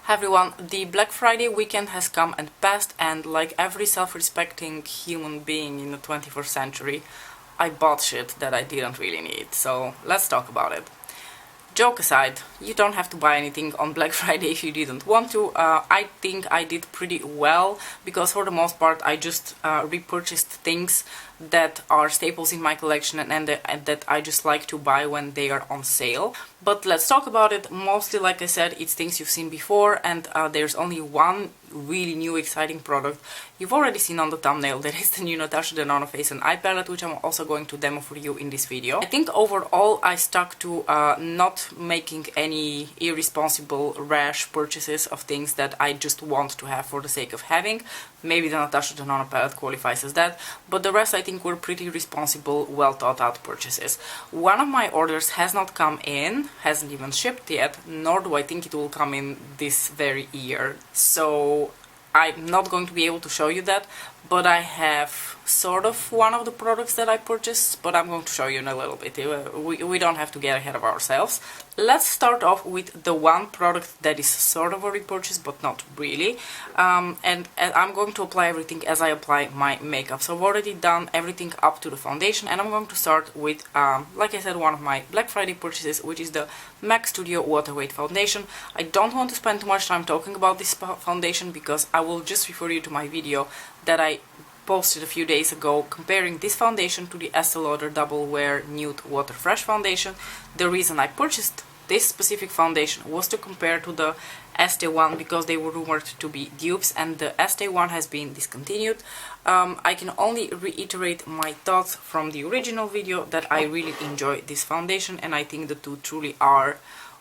Hi everyone, the Black Friday weekend has come and passed, and like every self-respecting human being in the 21st century, I bought shit that I didn't really need, so let's talk about it. Joke aside, you don't have to buy anything on Black Friday if you didn't want to. I think I did pretty well, because for the most part I just repurchased things that are staples in my collection and that I just like to buy when they are on sale. But let's talk about it. Mostly, like I said, it's things you've seen before, and there's only one really new exciting product you've already seen on the thumbnail. That is the new Natasha Denona Face and Eye Palette, which I'm also going to demo for you in this video. I think overall I stuck to not making any irresponsible, rash purchases of things that I just want to have for the sake of having. Maybe the Natasha Denona palette qualifies as that, but the rest I think were pretty responsible, well thought out purchases. One of my orders has not come in, hasn't even shipped yet, nor do I think it will come in this very year. So I'm not going to be able to show you that, but I have sort of one of the products that I purchased, but I'm going to show you in a little bit. We don't have to get ahead of ourselves. Let's start off with the one product that is sort of a repurchase, but not really. And I'm going to apply everything as I apply my makeup. So I've already done everything up to the foundation, and I'm going to start with, like I said, one of my Black Friday purchases, which is the MAC Studio Water Weight Foundation. I don't want to spend too much time talking about this foundation, because I will just refer you to my video that I posted a few days ago comparing this foundation to the Estee Lauder Double Wear Nude Water Fresh Foundation. The reason I purchased this specific foundation was to compare to the Estee one, because they were rumored to be dupes, and the Estee one has been discontinued. I can only reiterate my thoughts from the original video that I really enjoy this foundation, and I think the two truly are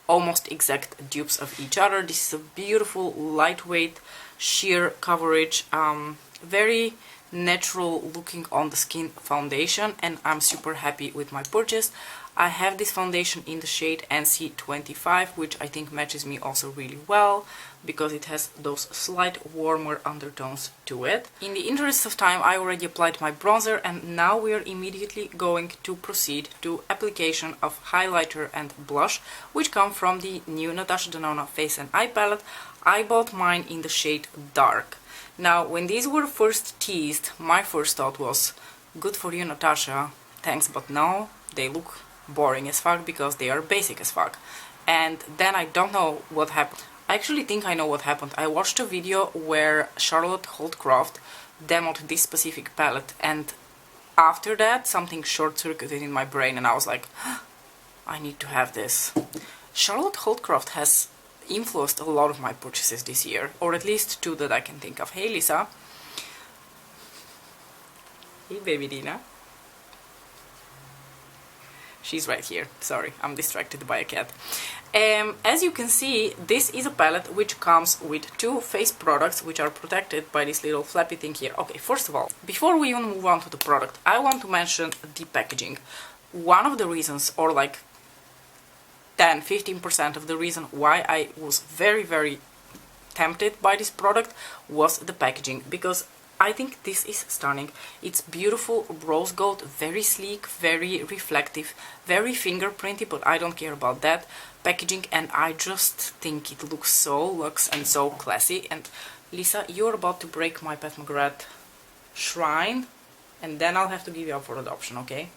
almost exact dupes of each other. This is a beautiful, lightweight, sheer coverage, very natural looking on the skin foundation, and I'm super happy with my purchase. I have this foundation in the shade NC25, which I think matches me also really well, because it has those slight warmer undertones to it. In the interest of time, I already applied my bronzer, and now we are immediately going to proceed to application of highlighter and blush, which come from the new Natasha Denona Face and Eye Palette. I bought mine in the shade Dark. Now, when these were first teased, my first thought was, good for you, Natasha, thanks, but no, they look boring as fuck because they are basic as fuck. And then I don't know what happened. I actually think I know what happened. I watched a video where Charlotte Holdcroft demoed this specific palette, and after that something short-circuited in my brain, and I was like, I need to have this. Charlotte Holdcroft has influenced a lot of my purchases this year, or at least two that I can think of. Hey Lisa. Hey baby Dina. She's right here. Sorry, I'm distracted by a cat. As you can see, this is a palette which comes with two face products, which are protected by this little flappy thing here. Okay, first of all, before we even move on to the product, I want to mention the packaging. One of the reasons, or like 10-15% of the reason why I was very tempted by this product was the packaging, because I think this is stunning. It's beautiful rose gold, very sleek, very reflective, very fingerprinty, but I don't care about that packaging, and I just think it looks so luxe and so classy. And Lisa, you're about to break my Pat McGrath shrine, and then I'll have to give you up for adoption, okay?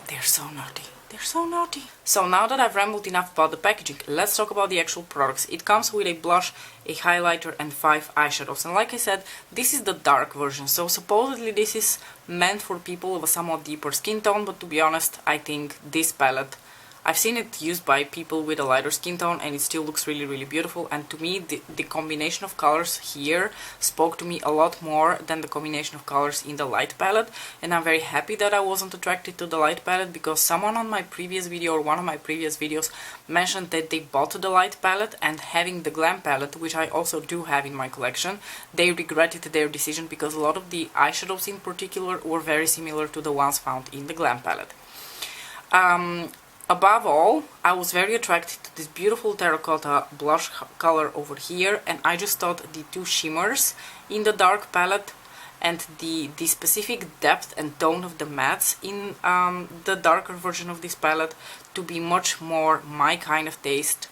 They're so naughty. They're so naughty. So now that I've rambled enough about the packaging, let's talk about the actual products. It comes with a blush, a highlighter, and 5 eyeshadows. And like I said, this is the dark version. So supposedly this is meant for people with a somewhat deeper skin tone, but to be honest, I think this palette, I've seen it used by people with a lighter skin tone, and it still looks really beautiful. And to me, the combination of colors here spoke to me a lot more than the combination of colors in the light palette. And I'm very happy that I wasn't attracted to the light palette, because someone on my previous video, or one of my previous videos, mentioned that they bought the light palette, and having the glam palette, which I also do have in my collection, they regretted their decision, because a lot of the eyeshadows in particular were very similar to the ones found in the glam palette. Above all, I was very attracted to this beautiful terracotta blush color over here, and I just thought the two shimmers in the dark palette and the specific depth and tone of the mattes in the darker version of this palette to be much more my kind of taste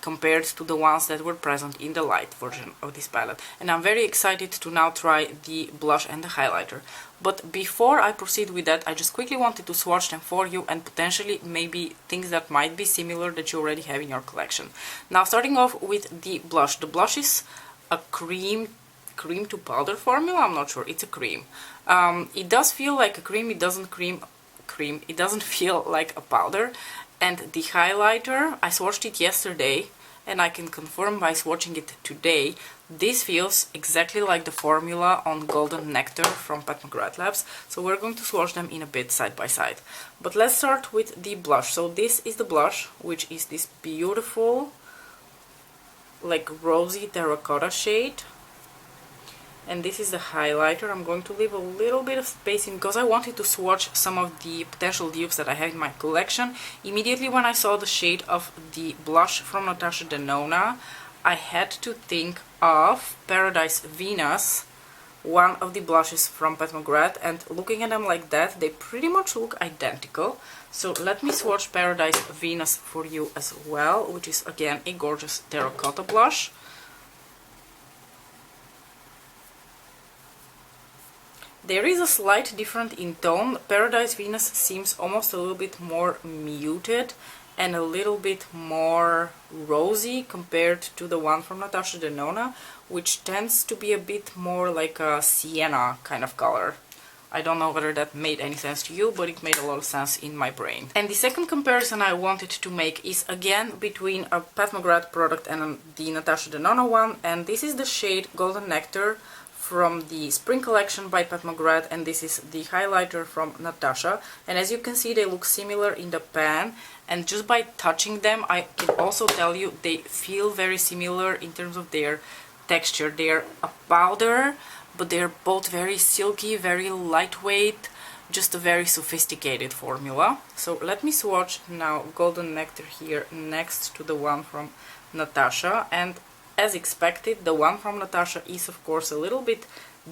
compared to the ones that were present in the light version of this palette. And I'm very excited to now try the blush and the highlighter. But before I proceed with that, I just quickly wanted to swatch them for you and potentially maybe things that might be similar that you already have in your collection. Now, starting off with the blush. The blush is a cream to powder formula. I'm not sure, it's a cream. It does feel like a cream, it doesn't it doesn't feel like a powder. And the highlighter, I swatched it yesterday, and I can confirm by swatching it today, this feels exactly like the formula on Golden Nectar from Pat McGrath Labs. So we're going to swatch them in a bit side by side. But let's start with the blush. So this is the blush, which is this beautiful, like rosy terracotta shade. And this is the highlighter. I'm going to leave a little bit of space in because I wanted to swatch some of the potential dupes that I have in my collection. Immediately when I saw the shade of the blush from Natasha Denona, I had to think of Paradise Venus, one of the blushes from Pat McGrath, and looking at them like that, they pretty much look identical. So let me swatch Paradise Venus for you as well, which is again a gorgeous terracotta blush. There is a slight difference in tone. Paradise Venus seems almost a little bit more muted and a little bit more rosy compared to the one from Natasha Denona, which tends to be a bit more like a sienna kind of color. I don't know whether that made any sense to you, but it made a lot of sense in my brain. And the second comparison I wanted to make is again between a Pat McGrath product and the Natasha Denona one, and this is the shade Golden Nectar from the Spring Collection by Pat McGrath, and this is the highlighter from Natasha. And as you can see, they look similar in the pan, and just by touching them I can also tell you they feel very similar in terms of their texture. They're a powder, but they're both very silky, very lightweight, just a very sophisticated formula. So let me swatch now Golden Nectar here next to the one from Natasha, and as expected, the one from Natasha is of course a little bit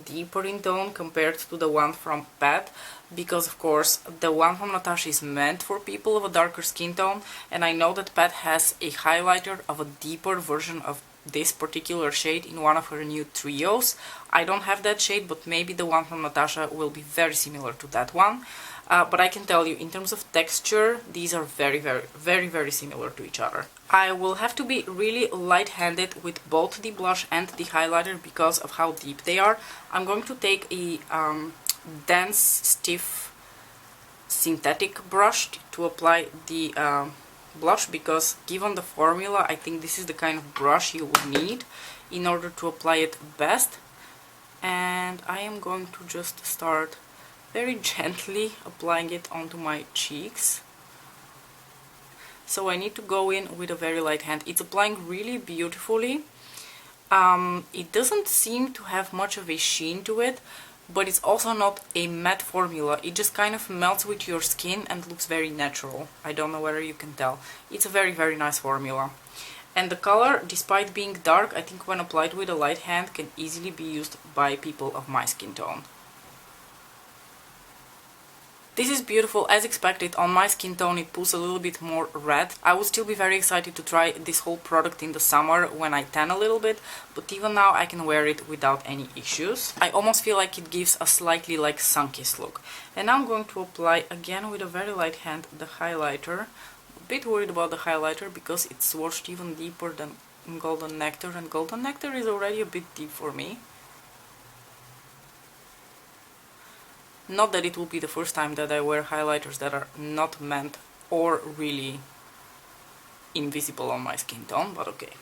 deeper in tone compared to the one from Pat, because of course the one from Natasha is meant for people of a darker skin tone, and I know that Pat has a highlighter of a deeper version of this particular shade in one of her new trios. I don't have that shade, but maybe the one from Natasha will be very similar to that one. But I can tell you, in terms of texture, these are very similar to each other. I will have to be really light-handed with both the blush and the highlighter because of how deep they are. I'm going to take a dense, stiff, synthetic brush to apply the blush, because given the formula, I think this is the kind of brush you would need in order to apply it best. And I am going to just start very gently applying it onto my cheeks. So I need to go in with a very light hand. It's applying really beautifully. It doesn't seem to have much of a sheen to it, but it's also not a matte formula. It just kind of melts with your skin and looks very natural. I don't know whether you can tell. It's a very nice formula. And the color, despite being dark, I think when applied with a light hand can easily be used by people of my skin tone. This is beautiful. As expected, on my skin tone it pulls a little bit more red. I would still be very excited to try this whole product in the summer when I tan a little bit, but even now I can wear it without any issues. I almost feel like it gives a slightly like sun-kissed look. And now I'm going to apply again with a very light hand the highlighter. A bit worried about the highlighter because it's swatched even deeper than Golden Nectar, and Golden Nectar is already a bit deep for me. Not that it will be the first time that I wear highlighters that are not meant or really invisible on my skin tone, but okay.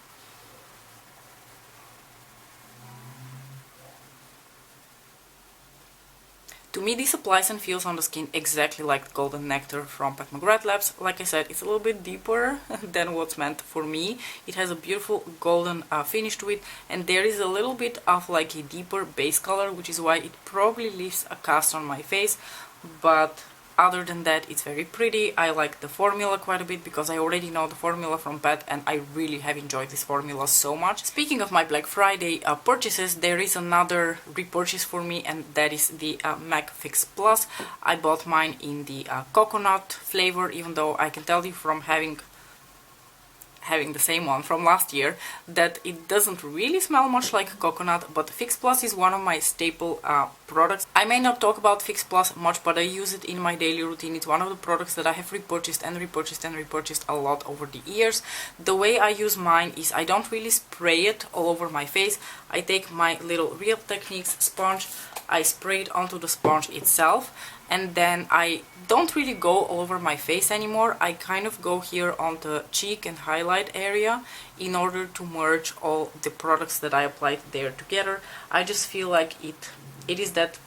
To me, this applies and feels on the skin exactly like Golden Nectar from Pat McGrath Labs. Like I said, it's a little bit deeper than what's meant for me. It has a beautiful golden finish to it, and there is a little bit of like a deeper base color, which is why it probably leaves a cast on my face. But other than that, it's very pretty. I like the formula quite a bit because I already know the formula from Pat and I really have enjoyed this formula so much. Speaking of my Black Friday purchases, there is another repurchase for me, and that is the MAC Fix Plus. I bought mine in the coconut flavor, even though I can tell you from having the same one from last year that it doesn't really smell much like coconut, but Fix Plus is one of my staple products. I may not talk about Fix Plus much, but I use it in my daily routine. It's one of the products that I have repurchased and repurchased and repurchased a lot over the years. The way I use mine is I don't really spray it all over my face. I take my little Real Techniques sponge, I spray it onto the sponge itself, and then I don't really go all over my face anymore. I kind of go here on the cheek and highlight area in order to merge all the products that I applied there together. I just feel like it is that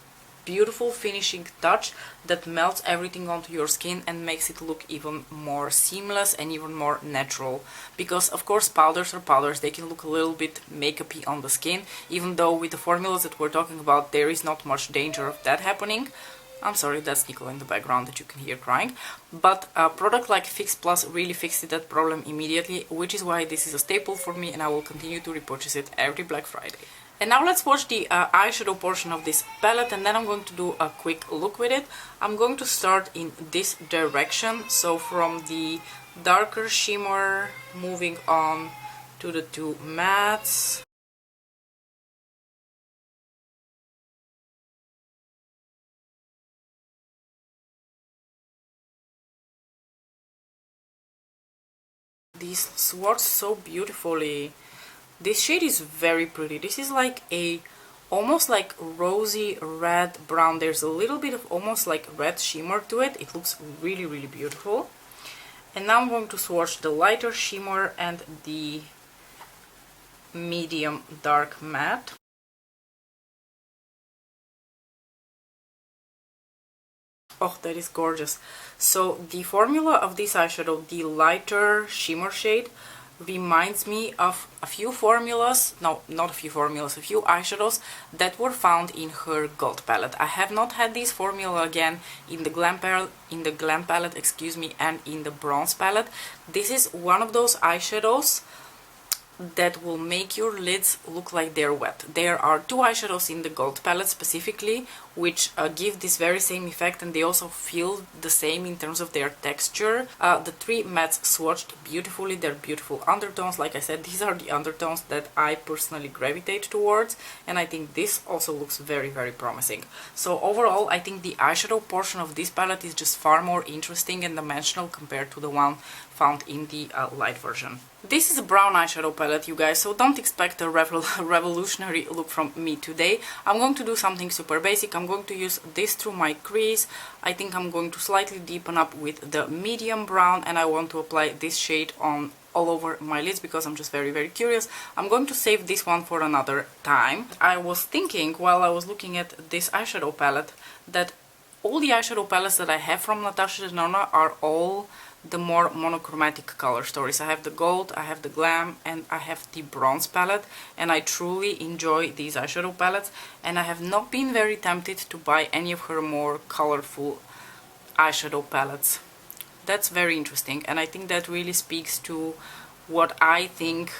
beautiful finishing touch that melts everything onto your skin and makes it look even more seamless and even more natural. Because of course powders are powders, they can look a little bit makeup-y on the skin, even though with the formulas that we're talking about there is not much danger of that happening. I'm sorry, that's Nicola in the background that you can hear crying. But a product like Fix Plus really fixed that problem immediately, which is why this is a staple for me and I will continue to repurchase it every Black Friday. And now let's watch the eyeshadow portion of this palette, and then I'm going to do a quick look with it. I'm going to start in this direction, so from the darker shimmer moving on to the two mattes. These swatch so beautifully. This shade is very pretty. This is like a almost like rosy red brown. There's a little bit of almost like red shimmer to it. It looks really, really beautiful. And now I'm going to swatch the lighter shimmer and the medium dark matte. Oh, that is gorgeous. So the formula of this eyeshadow, the lighter shimmer shade, reminds me of a few formulas, no, not a few formulas, a few eyeshadows that were found in her gold palette. I have not had this formula again in the glam palette, excuse me, and in the bronze palette. This is one of those eyeshadows that will make your lids look like they're wet. There are two eyeshadows in the gold palette specifically which give this very same effect, and they also feel the same in terms of their texture. The three mattes swatched beautifully. They're beautiful undertones. Like I said, these are the undertones that I personally gravitate towards, and I think this also looks very, very promising. So overall, I think the eyeshadow portion of this palette is just far more interesting and dimensional compared to the one found in the light version. This is a brown eyeshadow palette, you guys, so don't expect a revolutionary look from me today. I'm going to do something super basic. I'm going to use this through my crease. I think I'm going to slightly deepen up with the medium brown, and I want to apply this shade on all over my lids because I'm just very, very curious. I'm going to save this one for another time. I was thinking while I was looking at this eyeshadow palette that all the eyeshadow palettes that I have from Natasha Denona are all the more monochromatic color stories. I have the gold, I have the glam, and I have the bronze palette, and I truly enjoy these eyeshadow palettes, and I have not been very tempted to buy any of her more colorful eyeshadow palettes. That's very interesting, and I think that really speaks to what I think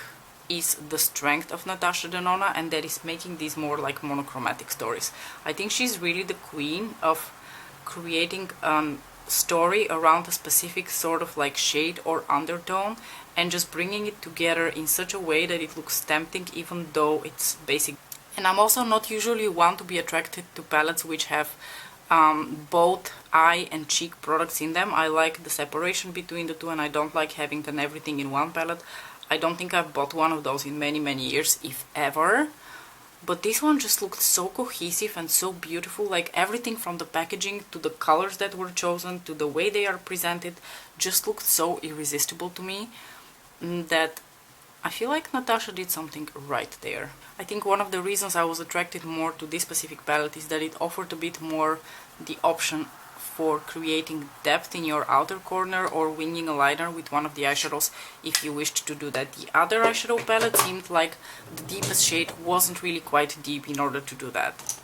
is the strength of Natasha Denona, and that is making these more like monochromatic stories. I think she's really the queen of creating story around a specific sort of like shade or undertone and just bringing it together in such a way that it looks tempting even though it's basic. And I'm also not usually one to be attracted to palettes which have both eye and cheek products in them. I like the separation between the two, and I don't like having done everything in one palette. I don't think I've bought one of those in many, many years, if ever. But this one just looked so cohesive and so beautiful. Like everything from the packaging to the colors that were chosen to the way they are presented just looked so irresistible to me that I feel like Natasha did something right there. I think one of the reasons I was attracted more to this specific palette is that it offered a bit more the option for creating depth in your outer corner or winging a liner with one of the eyeshadows if you wished to do that. The other eyeshadow palette seemed like the deepest shade wasn't really quite deep in order to do that.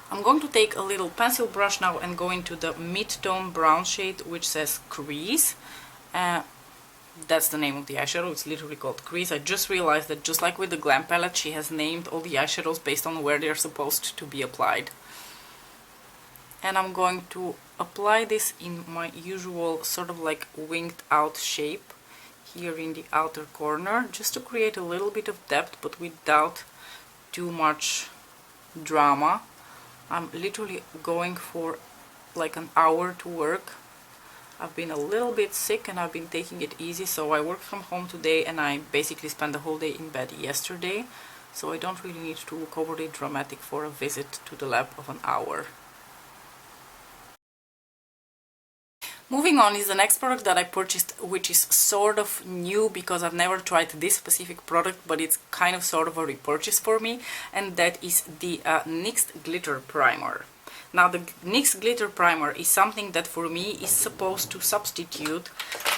I'm going to take a little pencil brush now and go into the mid-tone brown shade which says Crease. That's the name of the eyeshadow, it's literally called Crease. I just realized that just like with the Glam palette, she has named all the eyeshadows based on where they're supposed to be applied. And I'm going to apply this in my usual sort of like winged out shape here in the outer corner, just to create a little bit of depth but without too much drama. I'm literally going for like an hour to work. I've been a little bit sick and I've been taking it easy, so I worked from home today and I basically spent the whole day in bed yesterday, so I don't really need to look overly dramatic for a visit to the lab of an hour. Moving on is the next product that I purchased, which is sort of new because I've never tried this specific product, but it's kind of sort of a repurchase for me, and that is the NYX Glitter Primer. Now the NYX Glitter Primer is something that for me is supposed to substitute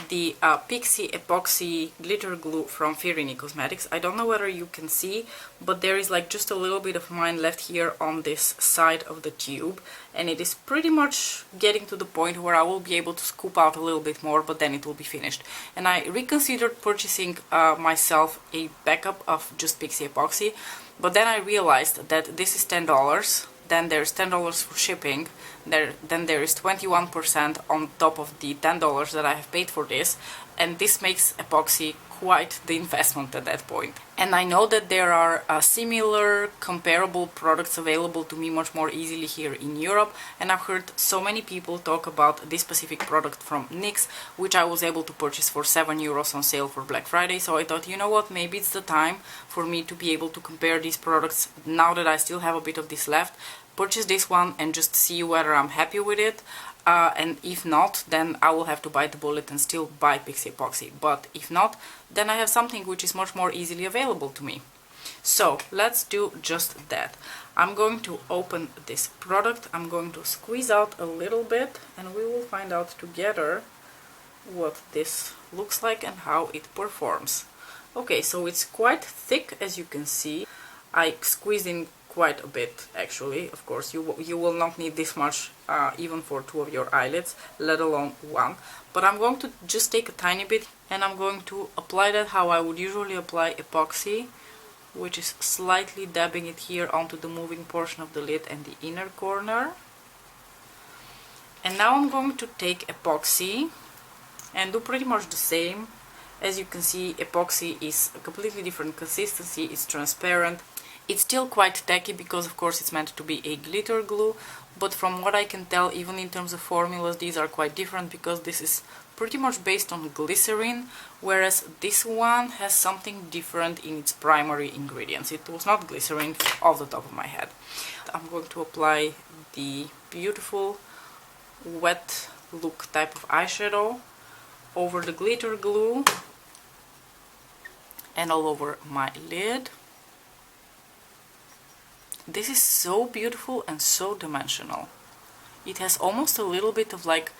the Pixie Epoxy Glitter Glue from Firini Cosmetics. I don't know whether you can see, but there is like just a little bit of mine left here on this side of the tube, and it is pretty much getting to the point where I will be able to scoop out a little bit more, but then it will be finished. And I reconsidered purchasing myself a backup of just Pixie Epoxy, but then I realized that this is $10. Then there's $10 for shipping, then there is 21% on top of the $10 that I have paid for this, and this makes epoxy quite the investment at that point. And I know that there are similar comparable products available to me much more easily here in Europe, and I've heard so many people talk about this specific product from NYX, which I was able to purchase for €7 on sale for Black Friday. So I thought, you know what, maybe it's the time for me to be able to compare these products now that I still have a bit of this left. Purchase this one and just see whether I'm happy with it, and if not, then I will have to bite the bullet and still buy Pixie Epoxy. But if not, then I have something which is much more easily available to me. So let's do just that. I'm going to open this product, I'm going to squeeze out a little bit, and we will find out together what this looks like and how it performs. Okay, so it's quite thick, as you can see. I squeezed in quite a bit, actually. Of course, you will not need this much even for 2 of your eyelids, let alone 1. But I'm going to just take a tiny bit and I'm going to apply that how I would usually apply epoxy, which is slightly dabbing it here onto the moving portion of the lid and the inner corner. And now I'm going to take epoxy and do pretty much the same. As you can see, epoxy is a completely different consistency, it's transparent. It's still quite tacky because of course it's meant to be a glitter glue, but from what I can tell, even in terms of formulas, these are quite different because this is pretty much based on glycerin, whereas this one has something different in its primary ingredients. It was not glycerin off the top of my head. I'm going to apply the beautiful wet look type of eyeshadow over the glitter glue and all over my lid. This is so beautiful and so dimensional. It has almost a little bit of like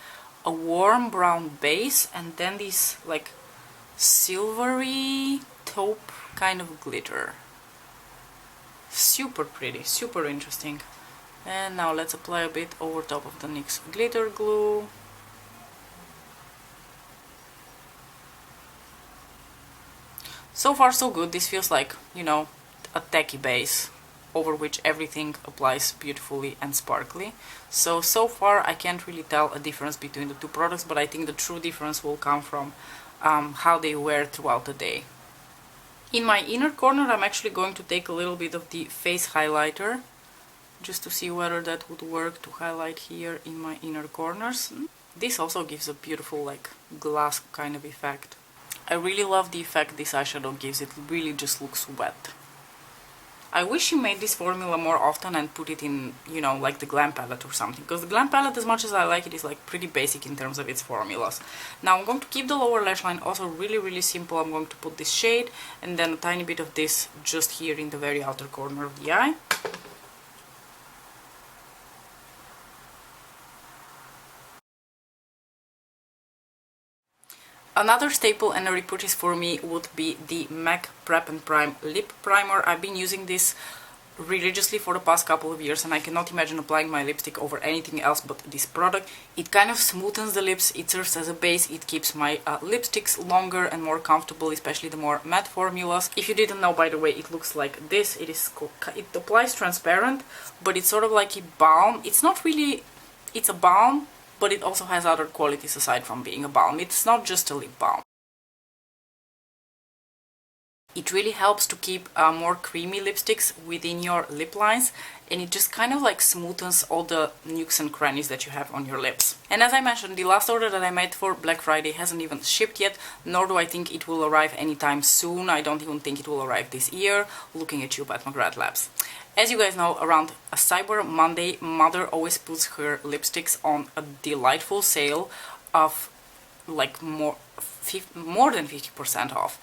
a warm brown base and then this like silvery taupe kind of glitter. Super pretty, super interesting. And now let's apply a bit over top of the NYX glitter glue. So far so good. This feels like, you know, a tacky base over which everything applies beautifully and sparkly. So far I can't really tell a difference between the two products, but I think the true difference will come from how they wear throughout the day. In my inner corner I'm actually going to take a little bit of the face highlighter just to see whether that would work to highlight here in my inner corners. This also gives a beautiful like glass kind of effect. I really love the effect this eyeshadow gives. It really just looks wet. I wish you made this formula more often and put it in, you know, like the Glam palette or something, because the Glam palette, as much as I like it, is like pretty basic in terms of its formulas. Now I'm going to keep the lower lash line also really simple. I'm going to put this shade and then a tiny bit of this just here in the very outer corner of the eye. Another staple and a repurchase for me would be the MAC Prep and Prime Lip Primer. I've been using this religiously for the past couple of years, and I cannot imagine applying my lipstick over anything else but this product. It kind of smoothens the lips, it serves as a base, it keeps my lipsticks longer and more comfortable, especially the more matte formulas. If you didn't know, by the way, it looks like this. It applies transparent, but it's sort of like a balm. It's not really, it's a balm, but it also has other qualities aside from being a balm. It's not just a lip balm. It really helps to keep more creamy lipsticks within your lip lines, and it just kind of like smoothens all the nooks and crannies that you have on your lips. And as I mentioned, the last order that I made for Black Friday hasn't even shipped yet, nor do I think it will arrive anytime soon. I don't even think it will arrive this year, looking at you at McGrath Labs. As you guys know, around a Cyber Monday, Mother always puts her lipsticks on a delightful sale of like more than 50% off.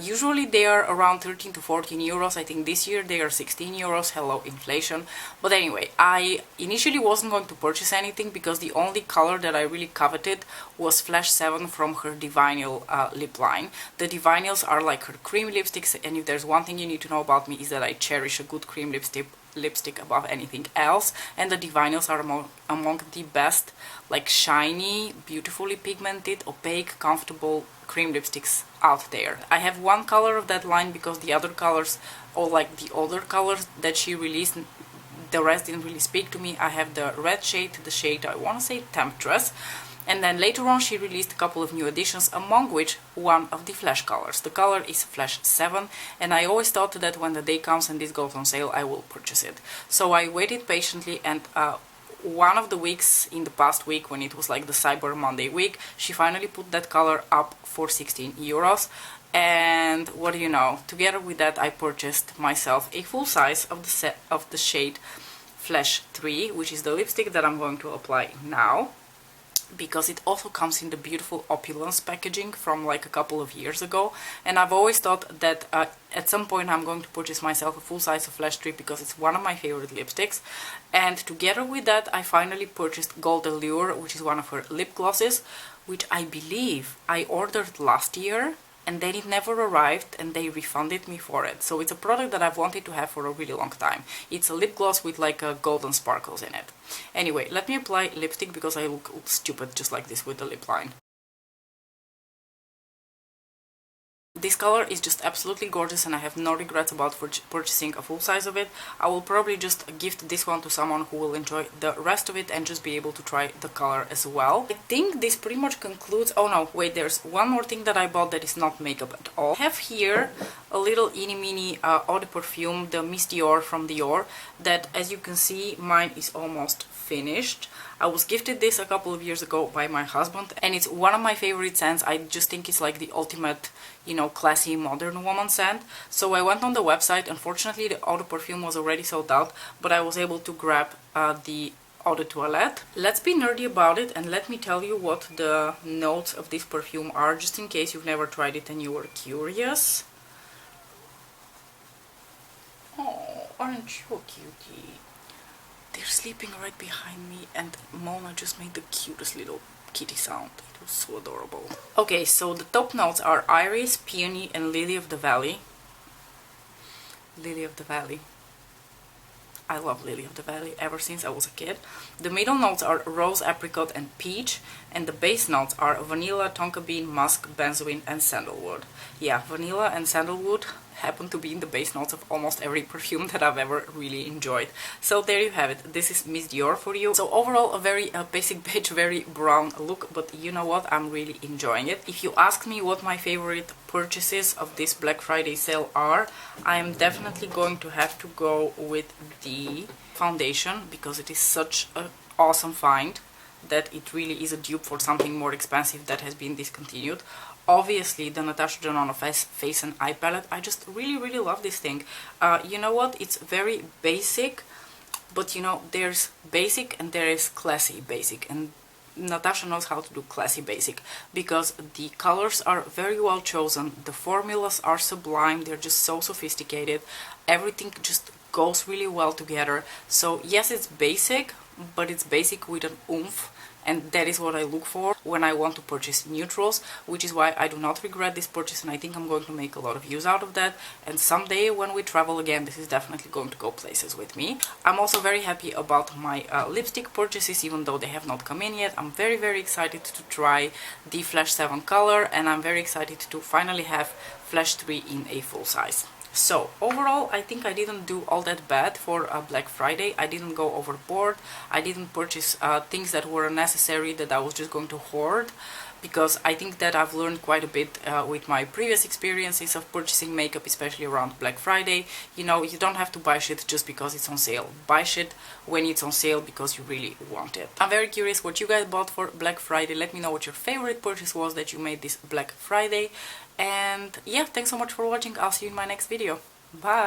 Usually they are around 13 to 14 euros. I think this year they are 16 euros. Hello, inflation. But anyway, I initially wasn't going to purchase anything because the only color that I really coveted was Flash 7 from her Divinyl lip line. The Divinyls are like her cream lipsticks, and if there's one thing you need to know about me is that I cherish a good cream lipstick above anything else, and the Divinyls are among the best, like shiny, beautifully pigmented, opaque, comfortable cream lipsticks out there. I have one color of that line because the other colors, or like the older colors that she released, the rest didn't really speak to me. I have the red shade, the shade I want to say Temptress, and then later on she released a couple of new additions, among which one of the Flash colors. The color is Flash 7, and I always thought that when the day comes and this goes on sale, I will purchase it. So I waited patiently, and one of the weeks in the past week, when it was like the Cyber Monday week, she finally put that color up for 16 euros. And what do you know, together with that I purchased myself a full size of the set of the shade Flash 3, which is the lipstick that I'm going to apply now, because it also comes in the beautiful opulence packaging from like a couple of years ago, and I've always thought that at some point I'm going to purchase myself a full size of Flash 3 because it's one of my favorite lipsticks. And together with that I finally purchased Gold Allure, which is one of her lip glosses, which I believe I ordered last year and then it never arrived and they refunded me for it. So it's a product that I've wanted to have for a really long time. It's a lip gloss with like golden sparkles in it. Anyway, let me apply lipstick because I look stupid just like this with the lip line. This color is just absolutely gorgeous and I have no regrets about purchasing a full size of it. I will probably just gift this one to someone who will enjoy the rest of it and just be able to try the color as well. I think this pretty much concludes... Oh no, wait, there's one more thing that I bought that is not makeup at all. I have here a little itty mini eau de perfume, the Miss Dior from Dior, that as you can see mine is almost finished. I was gifted this a couple of years ago by my husband and it's one of my favorite scents. I just think it's like the ultimate, you know, classy modern woman scent. So I went on the website. Unfortunately the eau de perfume was already sold out, but I was able to grab the eau de toilette. Let's be nerdy about it and let me tell you what the notes of this perfume are, just in case you've never tried it and you were curious. Oh, aren't you a cutie? They're sleeping right behind me and Mona just made the cutest little kitty sound. It was so adorable. Okay, so the top notes are Iris, Peony and Lily of the Valley. Lily of the Valley. I love Lily of the Valley ever since I was a kid. The middle notes are Rose, Apricot and Peach, and the base notes are Vanilla, Tonka Bean, Musk, Benzoin and Sandalwood. Yeah, vanilla and sandalwood happen to be in the base notes of almost every perfume that I've ever really enjoyed. So there you have it. This is Miss Dior for you. So overall a very basic beige, very brown look, but you know what? I'm really enjoying it. If you ask me what my favorite purchases of this Black Friday sale are, I am definitely going to have to go with the foundation because it is such an awesome find that it really is a dupe for something more expensive that has been discontinued. Obviously the Natasha Denona face and eye palette. I just really love this thing. You know what, it's very basic, but you know, there's basic and there is classy basic, and Natasha knows how to do classy basic because the colors are very well chosen, the formulas are sublime, they're just so sophisticated, everything just goes really well together. So yes, it's basic, but it's basic with an oomph. and that is what I look for when I want to purchase neutrals, which is why I do not regret this purchase, and I think I'm going to make a lot of use out of that. And someday when we travel again, this is definitely going to go places with me. I'm also very happy about my lipstick purchases, even though they have not come in yet. I'm very excited to try the Flash 7 color, and I'm very excited to finally have Flash 3 in a full size. So overall, I think I didn't do all that bad for Black Friday. I didn't go overboard. I didn't purchase things that were unnecessary that I was just going to hoard, because I think that I've learned quite a bit with my previous experiences of purchasing makeup, especially around Black Friday. You know, you don't have to buy shit just because it's on sale. Buy shit when it's on sale because you really want it. I'm very curious what you guys bought for Black Friday. Let me know what your favorite purchase was that you made this Black Friday. And yeah, thanks so much for watching. I'll see you in my next video. Bye!